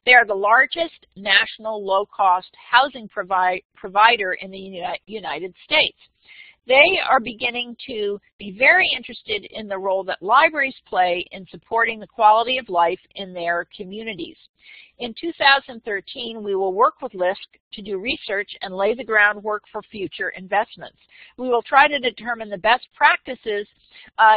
They are the largest national low-cost housing provider in the United States. They are beginning to be very interested in the role that libraries play in supporting the quality of life in their communities. In 2013, we will work with LISC to do research and lay the groundwork for future investments. We will try to determine the best practices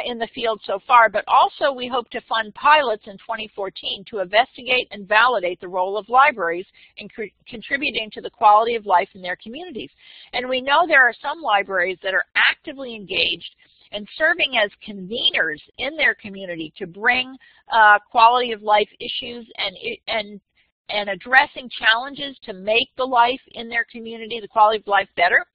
in the field so far, but also we hope to fund pilots in 2014 to investigate and validate the role of libraries in contributing to the quality of life in their communities. And we know there are some libraries that are actively engaged and serving as conveners in their community to bring quality of life issues and addressing challenges to make the life in their community, the quality of life, better.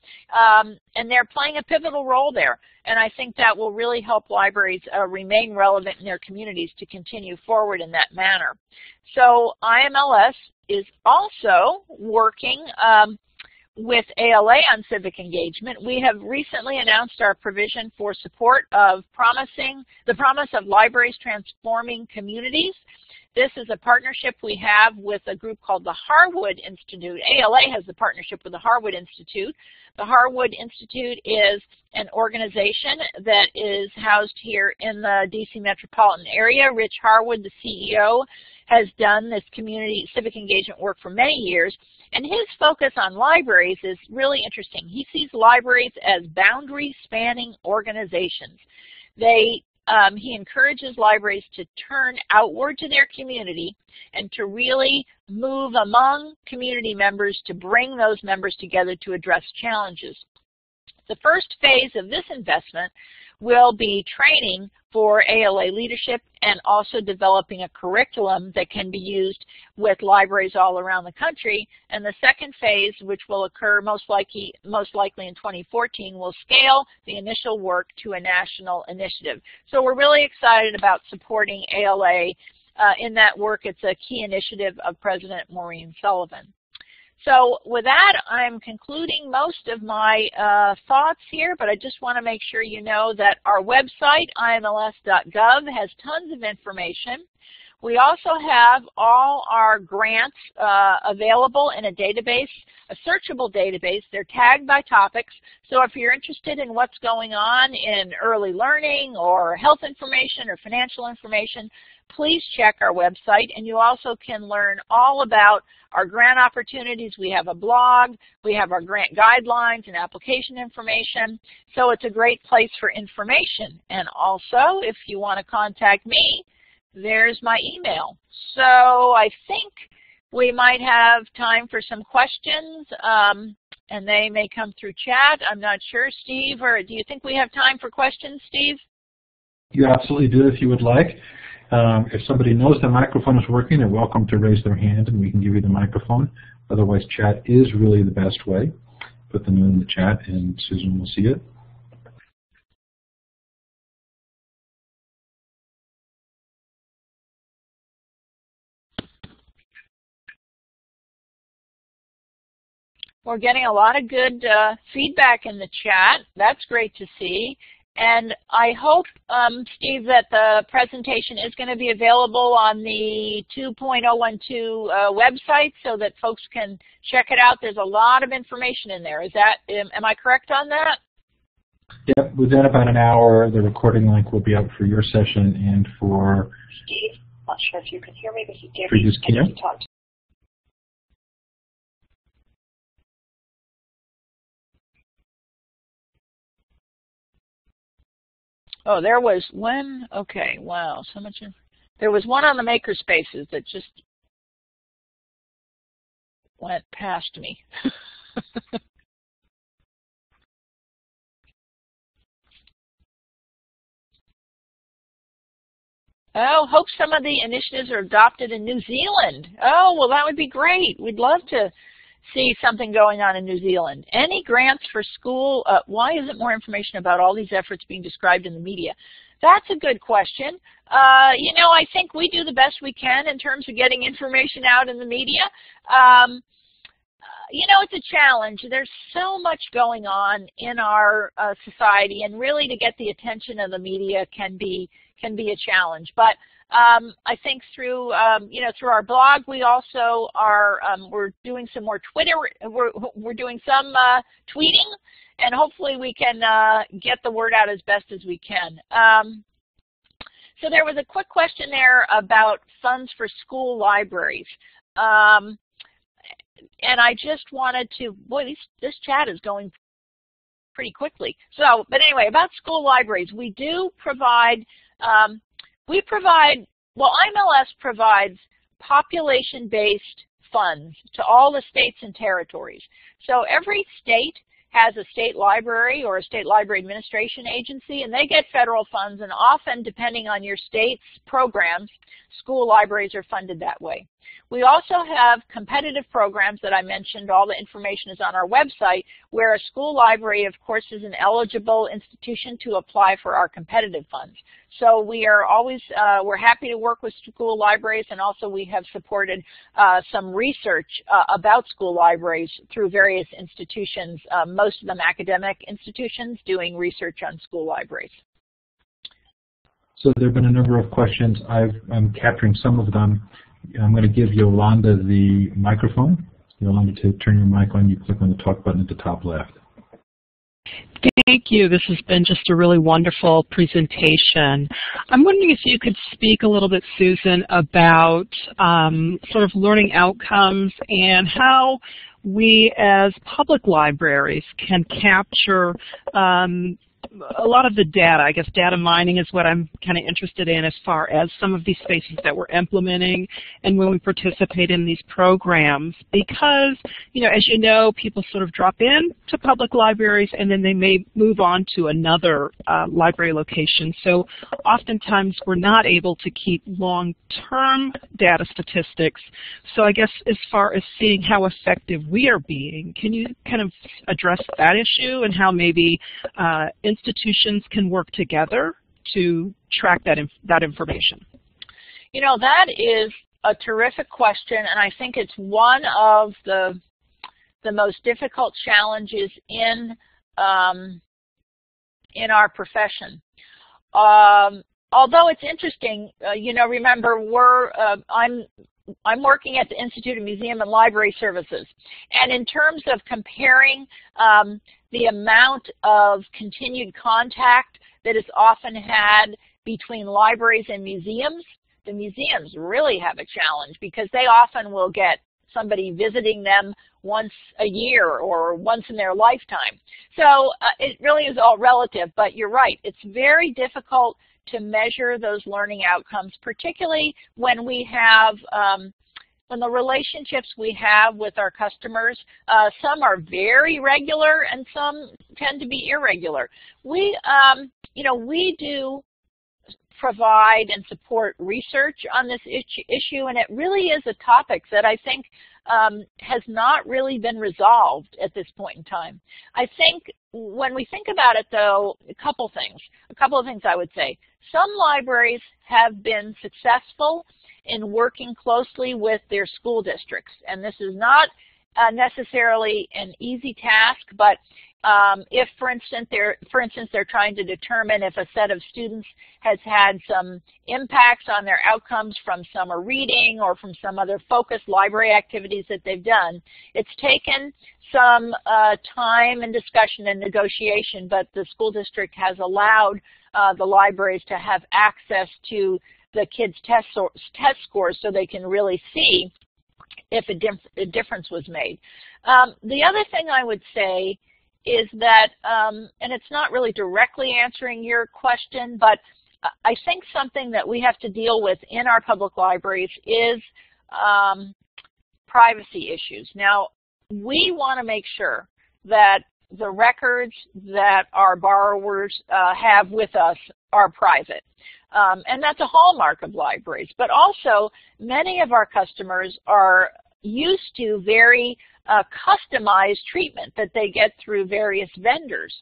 And they're playing a pivotal role there. And I think that will really help libraries remain relevant in their communities to continue forward in that manner. So IMLS is also working with ALA on civic engagement. We have recently announced our provision for support of the promise of libraries transforming communities. This is a partnership we have with a group called the Harwood Institute. ALA has a partnership with the Harwood Institute. The Harwood Institute is an organization that is housed here in the DC metropolitan area. Rich Harwood, the CEO, has done this community civic engagement work for many years, and his focus on libraries is really interesting. He sees libraries as boundary-spanning organizations. He encourages libraries to turn outward to their community and to really move among community members to bring those members together to address challenges. The first phase of this investment will be training for ALA leadership and also developing a curriculum that can be used with libraries all around the country. And the second phase, which will occur most likely in 2014, will scale the initial work to a national initiative. So we're really excited about supporting ALA in that work. It's a key initiative of President Maureen Sullivan. So with that, I'm concluding most of my thoughts here, but I just want to make sure you know that our website, imls.gov, has tons of information. We also have all our grants available in a database, a searchable database. They're tagged by topics. So if you're interested in what's going on in early learning or health information or financial information, please check our website. And you also can learn all about our grant opportunities. We have a blog. We have our grant guidelines and application information. So it's a great place for information. And also, if you want to contact me, there's my email. So I think we might have time for some questions, and they may come through chat. I'm not sure, Steve, or do you think we have time for questions, Steve? You absolutely do if you would like. If somebody knows the microphone is working, they're welcome to raise their hand and we can give you the microphone. Otherwise, chat is really the best way. Put them in the chat and Susan will see it. We're getting a lot of good feedback in the chat. That's great to see. And I hope, Steve, that the presentation is going to be available on the 2.012 website so that folks can check it out. There's a lot of information in there. Is that, am I correct on that? Yep, within about an hour, the recording link will be out for your session and for... Steve, not sure if you can hear me, but he did. For you, Kim? Oh, there was one. Okay, wow, so much. There was one on the makerspaces that just went past me. Oh, hope some of the initiatives are adopted in New Zealand. Oh, well, that would be great. We'd love to see something going on in New Zealand. Any grants for school? Why isn't more information about all these efforts being described in the media? That's a good question. You know, I think we do the best we can in terms of getting information out in the media. You know, it's a challenge. There's so much going on in our society, and really to get the attention of the media can be a challenge. But I think through you know, through our blog, we also are we're doing some more Twitter. We're doing some tweeting, and hopefully we can get the word out as best as we can. So there was a quick question there about funds for school libraries. And I just wanted to, boy, this chat is going pretty quickly. So, but anyway, about school libraries, we do provide, well, IMLS provides population-based funds to all the states and territories. So every state has a state library or a state library administration agency, and they get federal funds, and often, depending on your state's programs, school libraries are funded that way. We also have competitive programs that I mentioned. All the information is on our website, where a school library, of course, is an eligible institution to apply for our competitive funds. So we are always, we're happy to work with school libraries, and also we have supported some research about school libraries through various institutions, most of them academic institutions doing research on school libraries. So there have been a number of questions. I'm capturing some of them. I'm going to give Yolanda the microphone. Yolanda, to turn your mic on, you click on the talk button at the top left. Thank you. This has been just a really wonderful presentation. I'm wondering if you could speak a little bit, Susan, about sort of learning outcomes and how we as public libraries can capture a lot of the data. I guess data mining is what I'm kind of interested in as far as some of these spaces that we're implementing and when we participate in these programs, because, you know, as you know, people sort of drop in to public libraries and then they may move on to another library location. So oftentimes we're not able to keep long-term data statistics. So I guess as far as seeing how effective we are being, can you kind of address that issue and how maybe institutions can work together to track that information? You know, that is a terrific question, and I think it's one of the most difficult challenges in our profession. Although it's interesting, you know, remember I'm working at the Institute of Museum and Library Services, and in terms of comparing the amount of continued contact that is often had between libraries and museums, the museums really have a challenge because they often will get somebody visiting them once a year or once in their lifetime. So it really is all relative, but you're right. It's very difficult to measure those learning outcomes, particularly when we have when the relationships we have with our customers, some are very regular and some tend to be irregular. We, you know, we do provide and support research on this issue, and it really is a topic that I think has not really been resolved at this point in time. I think when we think about it, though, a couple of things I would say. Some libraries have been successful in working closely with their school districts, and this is not necessarily an easy task, but if, for instance, they're trying to determine if a set of students has had some impacts on their outcomes from summer reading or from some other focused library activities that they've done, it's taken some time and discussion and negotiation, but the school district has allowed the libraries to have access to the kids' test scores so they can really see if a difference was made. The other thing I would say is that, and it's not really directly answering your question, but I think something that we have to deal with in our public libraries is privacy issues. Now, we want to make sure that the records that our borrowers have with us are private. And that's a hallmark of libraries. But also, many of our customers are used to very customized treatment that they get through various vendors.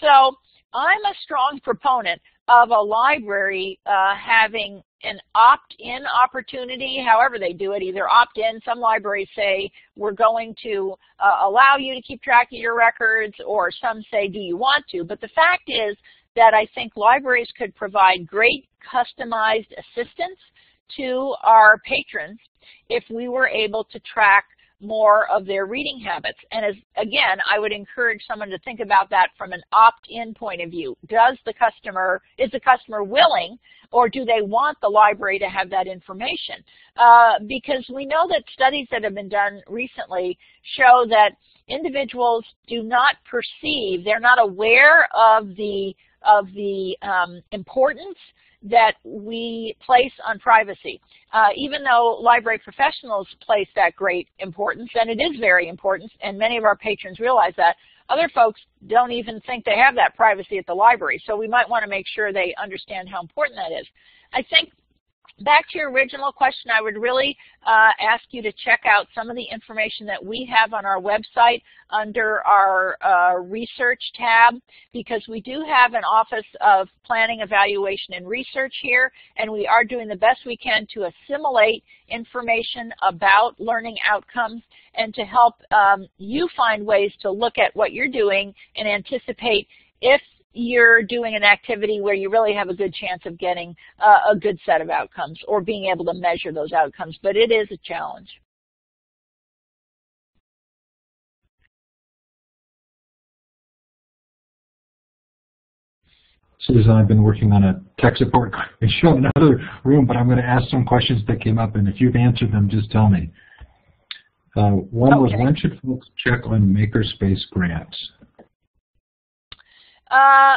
So I'm a strong proponent of a library having an opt-in opportunity, however they do it, either opt-in. Some libraries say, we're going to allow you to keep track of your records, or some say, do you want to? But the fact is that I think libraries could provide great customized assistance to our patrons if we were able to track more of their reading habits. And again, I would encourage someone to think about that from an opt-in point of view. Is the customer willing, or do they want the library to have that information? Because we know that studies that have been done recently show that individuals do not perceive, they're not aware of the importance that we place on privacy. Even though library professionals place that great importance, and it is very important, and many of our patrons realize that, other folks don't even think they have that privacy at the library. So we might want to make sure they understand how important that is. I think, back to your original question, I would really ask you to check out some of the information that we have on our website under our research tab, because we do have an Office of Planning, Evaluation, and Research here, and we are doing the best we can to assimilate information about learning outcomes and to help you find ways to look at what you're doing and anticipate if you're doing an activity where you really have a good chance of getting a good set of outcomes or being able to measure those outcomes. But it is a challenge. Susan, I've been working on a tech support issue in another room, but I'm going to ask some questions that came up, and if you've answered them, just tell me. One was, when should folks check on makerspace grants?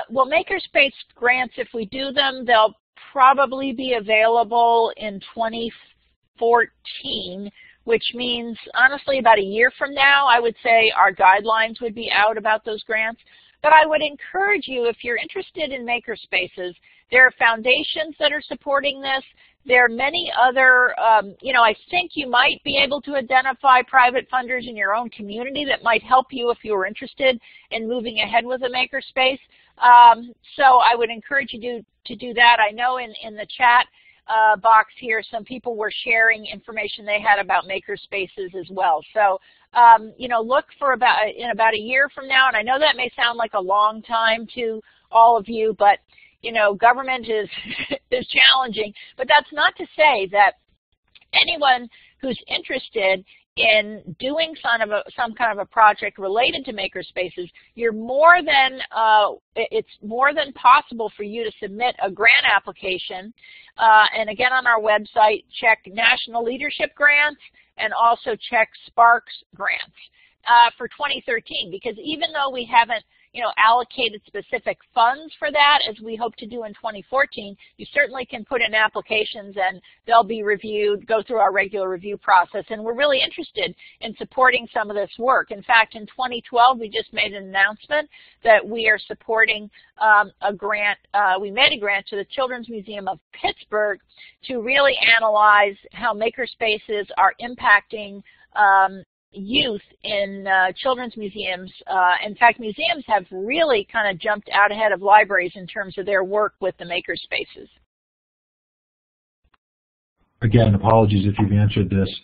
Well, makerspace grants, if we do them, they'll probably be available in 2014, which means, honestly, about a year from now, I would say our guidelines would be out about those grants. But I would encourage you, if you're interested in makerspaces, there are foundations that are supporting this. There are many other, I think you might be able to identify private funders in your own community that might help you if you were interested in moving ahead with a makerspace. So I would encourage you to do that. I know in the chat box here, some people were sharing information they had about makerspaces as well. So, look for in about a year from now, and I know that may sound like a long time to all of you, but government is challenging, but that's not to say that anyone who's interested in doing some kind of a project related to makerspaces, it's more than possible for you to submit a grant application. And again, on our website, check National Leadership Grants and also check Sparks Grants for 2013, because even though we haven't allocated specific funds for that, as we hope to do in 2014, you certainly can put in applications and they'll be reviewed, go through our regular review process. And we're really interested in supporting some of this work. In fact, in 2012, we just made an announcement that we are supporting a grant. We made a grant to the Children's Museum of Pittsburgh to really analyze how makerspaces are impacting youth in children's museums. In fact, museums have really kind of jumped out ahead of libraries in terms of their work with the makerspaces. Again, apologies if you've answered this.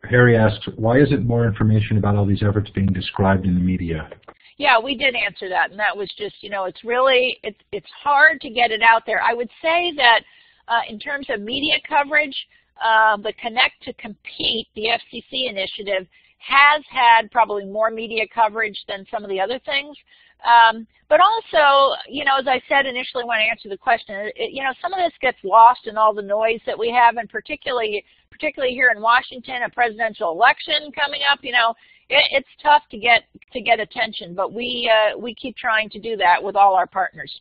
Harry asks, why isn't more information about all these efforts being described in the media? Yeah, we did answer that, and that was just, it's really, it's hard to get it out there. I would say that in terms of media coverage, the Connect to Compete, the FCC initiative, has had probably more media coverage than some of the other things. But also, as I said initially when I answered the question, some of this gets lost in all the noise that we have, and particularly here in Washington, a presidential election coming up. It's tough to get attention, but we keep trying to do that with all our partners.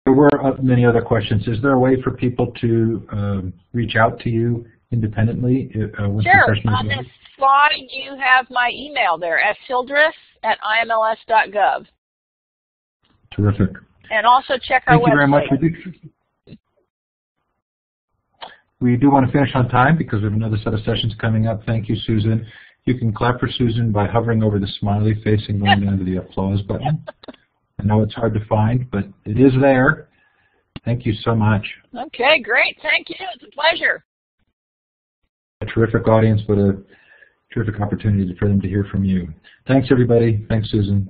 There were many other questions. Is there a way for people to reach out to you independently? Sure. On this slide, you have my email there, shildreth@imls.gov. Terrific. And also check our website. Thank you very much. We do want to finish on time because we have another set of sessions coming up. Thank you, Susan. You can clap for Susan by hovering over the smiley face and going down to the applause button. I know it's hard to find, but it is there. Thank you so much. Okay, great. Thank you. It's a pleasure. A terrific audience. What a terrific opportunity for them to hear from you. Thanks, everybody. Thanks, Susan.